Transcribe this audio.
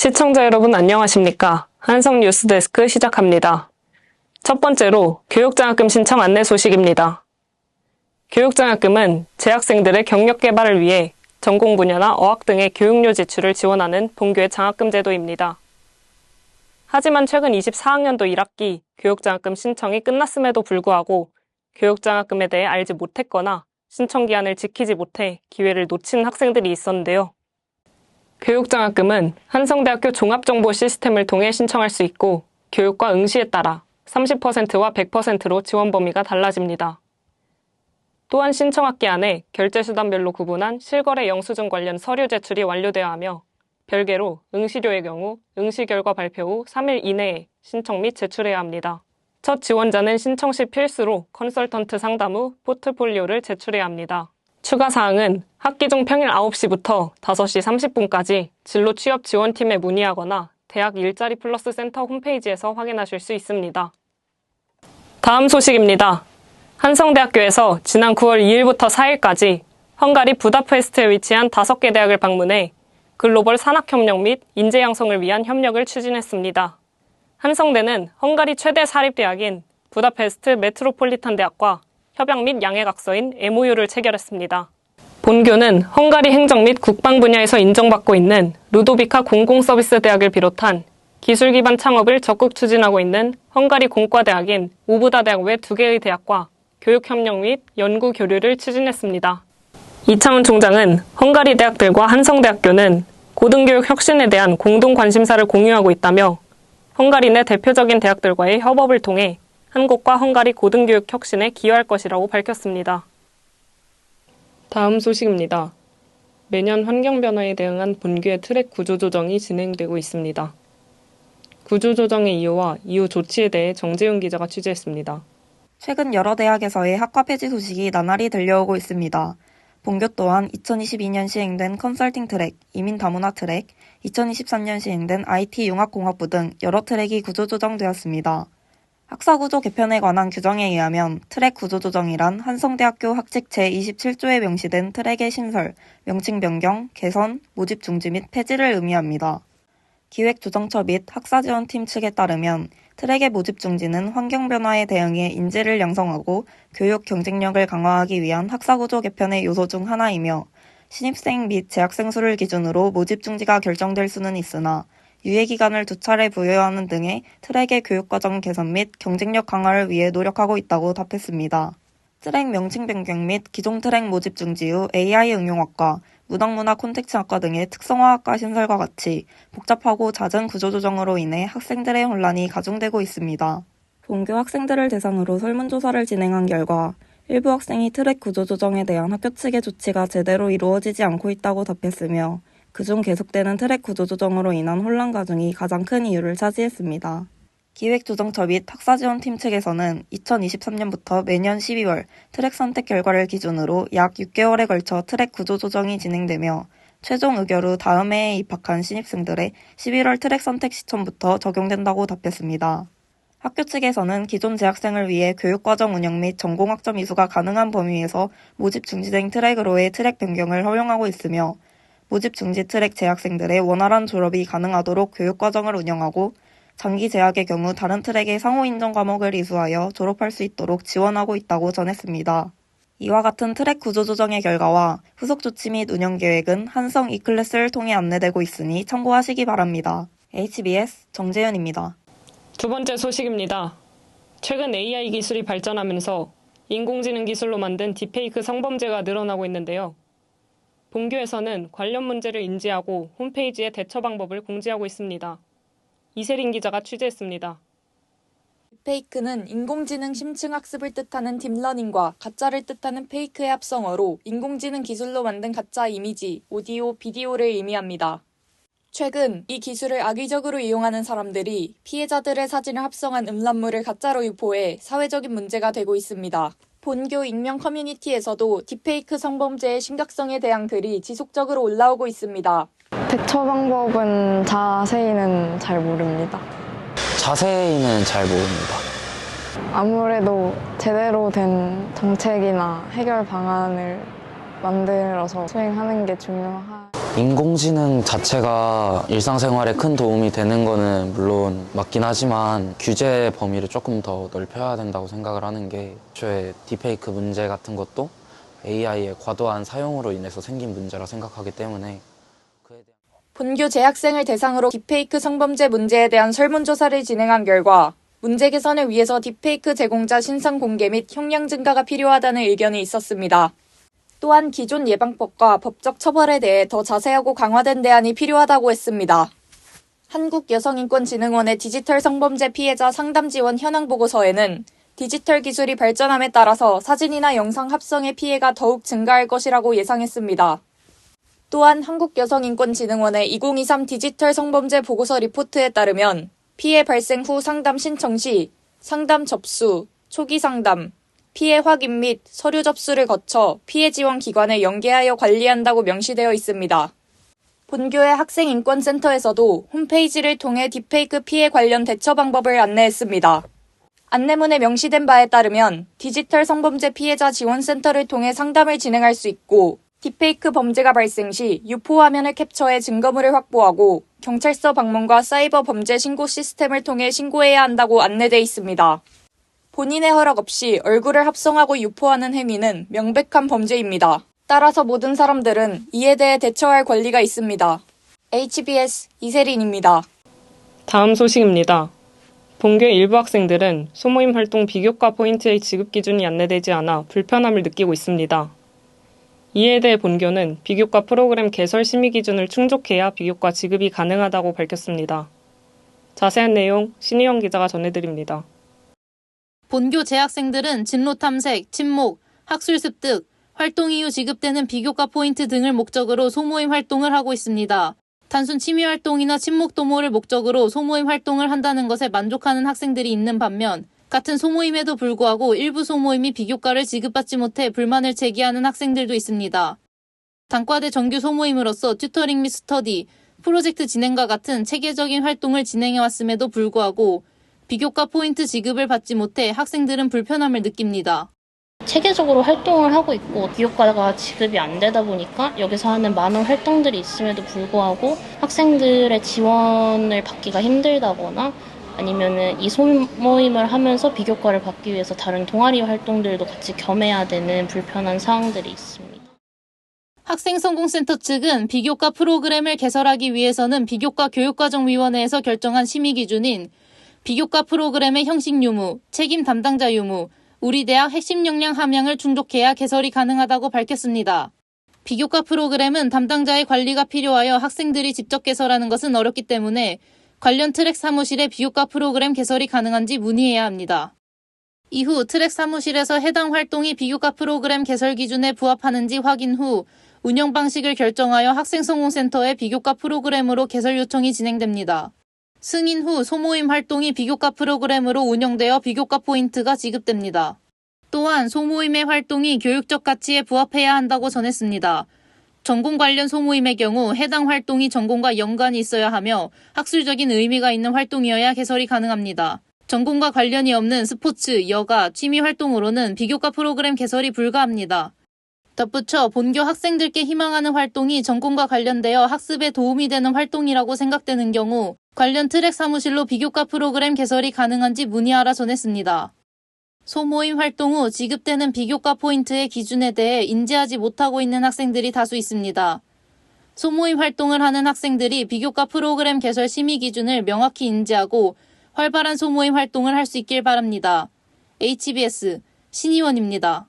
시청자 여러분 안녕하십니까? 한성 뉴스데스크 시작합니다. 첫 번째로 교육장학금 신청 안내 소식입니다. 교육장학금은 재학생들의 경력 개발을 위해 전공 분야나 어학 등의 교육료 지출을 지원하는 본교의 장학금 제도입니다. 하지만 최근 24학년도 1학기 교육장학금 신청이 끝났음에도 불구하고 교육장학금에 대해 알지 못했거나 신청 기한을 지키지 못해 기회를 놓친 학생들이 있었는데요. 교육장학금은 한성대학교 종합정보 시스템을 통해 신청할 수 있고 교육과 응시에 따라 30%와 100%로 지원 범위가 달라집니다. 또한 신청학기 안에 결제수단별로 구분한 실거래 영수증 관련 서류 제출이 완료되어야 하며 별개로 응시료의 경우 응시 결과 발표 후 3일 이내에 신청 및 제출해야 합니다. 첫 지원자는 신청 시 필수로 컨설턴트 상담 후 포트폴리오를 제출해야 합니다. 추가 사항은 학기 중 평일 9시부터 5시 30분까지 진로 취업 지원팀에 문의하거나 대학 일자리 플러스 센터 홈페이지에서 확인하실 수 있습니다. 다음 소식입니다. 한성대학교에서 지난 9월 2일부터 4일까지 헝가리 부다페스트에 위치한 5개 대학을 방문해 글로벌 산학협력 및 인재 양성을 위한 협력을 추진했습니다. 한성대는 헝가리 최대 사립대학인 부다페스트 메트로폴리탄 대학과 협약 및 양해각서인 MOU를 체결했습니다. 본교는 헝가리 행정 및 국방 분야에서 인정받고 있는 루도비카 공공서비스 대학을 비롯한 기술 기반 창업을 적극 추진하고 있는 헝가리 공과대학인 우부다 대학 외 2개의 대학과 교육협력 및 연구 교류를 추진했습니다. 이창훈 총장은 헝가리 대학들과 한성대학교는 고등교육 혁신에 대한 공동 관심사를 공유하고 있다며 헝가리 내 대표적인 대학들과의 협업을 통해 한국과 헝가리 고등교육 혁신에 기여할 것이라고 밝혔습니다. 다음 소식입니다. 매년 환경 변화에 대응한 본교의 트랙 구조 조정이 진행되고 있습니다. 구조 조정의 이유와 이후 조치에 대해 정재윤 기자가 취재했습니다. 최근 여러 대학에서의 학과 폐지 소식이 나날이 들려오고 있습니다. 본교 또한 2022년 시행된 컨설팅 트랙, 이민 다문화 트랙, 2023년 시행된 IT 융합공학부 등 여러 트랙이 구조조정되었습니다. 학사구조 개편에 관한 규정에 의하면 트랙 구조조정이란 한성대학교 학칙 제27조에 명시된 트랙의 신설, 명칭 변경, 개선, 모집 중지 및 폐지를 의미합니다. 기획조정처 및 학사지원팀 측에 따르면 트랙의 모집 중지는 환경변화에 대응해 인재를 양성하고 교육 경쟁력을 강화하기 위한 학사구조 개편의 요소 중 하나이며 신입생 및 재학생 수를 기준으로 모집 중지가 결정될 수는 있으나 유예기간을 2차례 부여하는 등의 트랙의 교육과정 개선 및 경쟁력 강화를 위해 노력하고 있다고 답했습니다. 트랙 명칭 변경 및 기존 트랙 모집 중지 후 AI 응용학과, 무당문화 콘텐츠학과 등의 특성화학과 신설과 같이 복잡하고 잦은 구조조정으로 인해 학생들의 혼란이 가중되고 있습니다. 본교 학생들을 대상으로 설문조사를 진행한 결과 일부 학생이 트랙 구조조정에 대한 학교 측의 조치가 제대로 이루어지지 않고 있다고 답했으며 그중 계속되는 트랙 구조조정으로 인한 혼란 가중이 가장 큰 이유를 차지했습니다. 기획조정처 및 학사지원팀 측에서는 2023년부터 매년 12월 트랙 선택 결과를 기준으로 약 6개월에 걸쳐 트랙 구조조정이 진행되며 최종 의결 후 다음 해에 입학한 신입생들의 11월 트랙 선택 시점부터 적용된다고 답했습니다. 학교 측에서는 기존 재학생을 위해 교육과정 운영 및 전공학점 이수가 가능한 범위에서 모집 중지된 트랙으로의 트랙 변경을 허용하고 있으며 모집 중지 트랙 재학생들의 원활한 졸업이 가능하도록 교육과정을 운영하고 장기 재학의 경우 다른 트랙의 상호 인정 과목을 이수하여 졸업할 수 있도록 지원하고 있다고 전했습니다. 이와 같은 트랙 구조 조정의 결과와 후속 조치 및 운영 계획은 한성 이클래스를 통해 안내되고 있으니 참고하시기 바랍니다. HBS 정재윤입니다. 두 번째 소식입니다. 최근 AI 기술이 발전하면서 인공지능 기술로 만든 딥페이크 성범죄가 늘어나고 있는데요. 본교에서는 관련 문제를 인지하고 홈페이지에 대처 방법을 공지하고 있습니다. 이세린 기자가 취재했습니다. 딥페이크는 인공지능 심층 학습을 뜻하는 딥러닝과 가짜를 뜻하는 페이크의 합성어로 인공지능 기술로 만든 가짜 이미지, 오디오, 비디오를 의미합니다. 최근 이 기술을 악의적으로 이용하는 사람들이 피해자들의 사진을 합성한 음란물을 가짜로 유포해 사회적인 문제가 되고 있습니다. 본교 익명 커뮤니티에서도 딥페이크 성범죄의 심각성에 대한 글이 지속적으로 올라오고 있습니다. 대처 방법은 자세히는 잘 모릅니다. 자세히는 잘 모릅니다. 아무래도 제대로 된 정책이나 해결 방안을 만들어서 수행하는 게 중요하죠. 인공지능 자체가 일상생활에 큰 도움이 되는 거는 물론 맞긴 하지만 규제 범위를 조금 더 넓혀야 된다고 생각을 하는 게 애초에 딥페이크 문제 같은 것도 AI의 과도한 사용으로 인해서 생긴 문제라 생각하기 때문에 그에 대한 본교 재학생을 대상으로 딥페이크 성범죄 문제에 대한 설문조사를 진행한 결과 문제 개선을 위해서 딥페이크 제공자 신상 공개 및 형량 증가가 필요하다는 의견이 있었습니다. 또한 기존 예방법과 법적 처벌에 대해 더 자세하고 강화된 대안이 필요하다고 했습니다. 한국여성인권진흥원의 디지털 성범죄 피해자 상담 지원 현황 보고서에는 디지털 기술이 발전함에 따라서 사진이나 영상 합성의 피해가 더욱 증가할 것이라고 예상했습니다. 또한 한국여성인권진흥원의 2023 디지털 성범죄 보고서 리포트에 따르면 피해 발생 후 상담 신청 시 상담 접수, 초기 상담, 피해 확인 및 서류 접수를 거쳐 피해 지원 기관에 연계하여 관리한다고 명시되어 있습니다. 본교의 학생인권센터에서도 홈페이지를 통해 딥페이크 피해 관련 대처 방법을 안내했습니다. 안내문에 명시된 바에 따르면 디지털 성범죄 피해자 지원센터를 통해 상담을 진행할 수 있고 딥페이크 범죄가 발생 시 유포 화면을 캡처해 증거물을 확보하고 경찰서 방문과 사이버 범죄 신고 시스템을 통해 신고해야 한다고 안내돼 있습니다. 본인의 허락 없이 얼굴을 합성하고 유포하는 행위는 명백한 범죄입니다. 따라서 모든 사람들은 이에 대해 대처할 권리가 있습니다. HBS 이세린입니다. 다음 소식입니다. 본교 일부 학생들은 소모임 활동 비교과 포인트의 지급 기준이 안내되지 않아 불편함을 느끼고 있습니다. 이에 대해 본교는 비교과 프로그램 개설 심의 기준을 충족해야 비교과 지급이 가능하다고 밝혔습니다. 자세한 내용 신희영 기자가 전해드립니다. 본교 재학생들은 진로 탐색, 친목, 학술 습득, 활동 이후 지급되는 비교과 포인트 등을 목적으로 소모임 활동을 하고 있습니다. 단순 취미 활동이나 친목 도모를 목적으로 소모임 활동을 한다는 것에 만족하는 학생들이 있는 반면 같은 소모임에도 불구하고 일부 소모임이 비교과를 지급받지 못해 불만을 제기하는 학생들도 있습니다. 단과대 정규 소모임으로서 튜터링 및 스터디, 프로젝트 진행과 같은 체계적인 활동을 진행해왔음에도 불구하고 비교과 포인트 지급을 받지 못해 학생들은 불편함을 느낍니다. 체계적으로 활동을 하고 있고 비교과가 지급이 안 되다 보니까 여기서 하는 많은 활동들이 있음에도 불구하고 학생들의 지원을 받기가 힘들다거나 아니면은 이 소모임을 하면서 비교과를 받기 위해서 다른 동아리 활동들도 같이 겸해야 되는 불편한 사항들이 있습니다. 학생성공센터 측은 비교과 프로그램을 개설하기 위해서는 비교과 교육과정위원회에서 결정한 심의 기준인 비교과 프로그램의 형식 유무, 책임 담당자 유무, 우리 대학 핵심 역량 함양을 충족해야 개설이 가능하다고 밝혔습니다. 비교과 프로그램은 담당자의 관리가 필요하여 학생들이 직접 개설하는 것은 어렵기 때문에 관련 트랙 사무실에 비교과 프로그램 개설이 가능한지 문의해야 합니다. 이후 트랙 사무실에서 해당 활동이 비교과 프로그램 개설 기준에 부합하는지 확인 후 운영 방식을 결정하여 학생성공센터에 비교과 프로그램으로 개설 요청이 진행됩니다. 승인 후 소모임 활동이 비교과 프로그램으로 운영되어 비교과 포인트가 지급됩니다. 또한 소모임의 활동이 교육적 가치에 부합해야 한다고 전했습니다. 전공 관련 소모임의 경우 해당 활동이 전공과 연관이 있어야 하며 학술적인 의미가 있는 활동이어야 개설이 가능합니다. 전공과 관련이 없는 스포츠, 여가, 취미 활동으로는 비교과 프로그램 개설이 불가합니다. 덧붙여 본교 학생들께 희망하는 활동이 전공과 관련되어 학습에 도움이 되는 활동이라고 생각되는 경우 관련 트랙 사무실로 비교과 프로그램 개설이 가능한지 문의하라 전했습니다. 소모임 활동 후 지급되는 비교과 포인트의 기준에 대해 인지하지 못하고 있는 학생들이 다수 있습니다. 소모임 활동을 하는 학생들이 비교과 프로그램 개설 심의 기준을 명확히 인지하고 활발한 소모임 활동을 할 수 있길 바랍니다. HBS 신희원입니다.